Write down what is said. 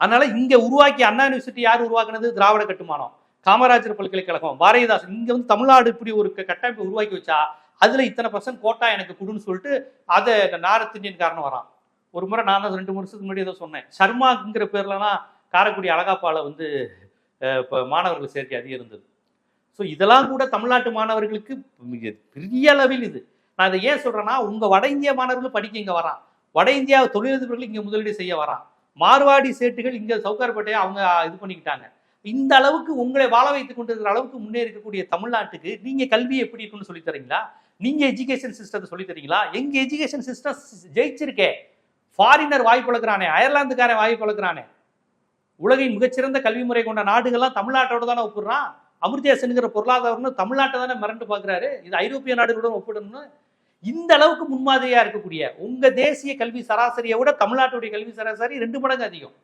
அதனால இங்க உருவாக்கி அண்ணா யூனிவர்சிட்டி யார் உருவாக்குனது? திராவிட கட்டுமானம், காமராஜர் பல்கலைக்கழகம், பாரதிதாசன். இங்க வந்து தமிழ்நாடு இப்படி ஒரு கட்டமைப்பு உருவாக்கி வச்சா அதுல இத்தனை % கோட்டா எனக்கு கொடுன்னு சொல்லிட்டு அதை நார்த் இந்தியன் காரணம் வரான். ஒரு முறை நான் தான் 2 வருஷத்துக்கு முன்னாடி ஏதோ சொன்னேன், சர்மாங்கிற பேர்லலாம் காரைக்குடி அழகாப்பால வந்து இப்போ மாணவர்கள் சேர்க்கை அதிகம் இருந்தது. ஸோ இதெல்லாம் கூட தமிழ்நாட்டு மாணவர்களுக்கு மிக பெரிய அளவில் இது. நான் இதை ஏன் சொல்றேன்னா, உங்க வட இந்திய மாணவர்களும் படிக்க இங்க வரான், வட இந்தியா தொழிலதிபர்கள் இங்க முதலீடு செய்ய வரான், மார்வாடி சேட்டுகள் இங்க சவுகார்பேட்டையை அவங்க இது பண்ணிக்கிட்டாங்க. இந்த அளவுக்கு உங்களை வாழ வைத்துக் கொண்டிருக்கிற அளவுக்கு முன்னே இருக்கக்கூடிய தமிழ்நாட்டுக்கு நீங்க கல்வி எப்படி இருக்குன்னு சொல்லி தரீங்களா? நீங்க எஜுகேஷன் சிஸ்டத்தை சொல்லி தரீங்களா? எங்க எஜுகேஷன் சிஸ்டம் ஜெயிச்சிருக்கே. ஃபாரினர் வாய் பழக்கிறானே, அயர்லாந்துக்காரன் வாய் பழக்கிறானே, உலகின் மிகச்சிறந்த கல்வி முறை கொண்ட நாடுகள்லாம் தமிழ்நாட்டோட தானே ஒப்பிடுறான். அமிர்தா சென்கிற பொருளாதாரம்னு தமிழ்நாட்டை தானே மிரண்டு பார்க்குறாரு. இது ஐரோப்பிய நாடுகளுடன் ஒப்பிடணும்னு. இந்த அளவுக்கு முன்மாதிரியா இருக்கக்கூடிய உங்க தேசிய கல்வி சராசரியை விட தமிழ்நாட்டுடைய கல்வி சராசரி 2 மடங்கு அதிகம்.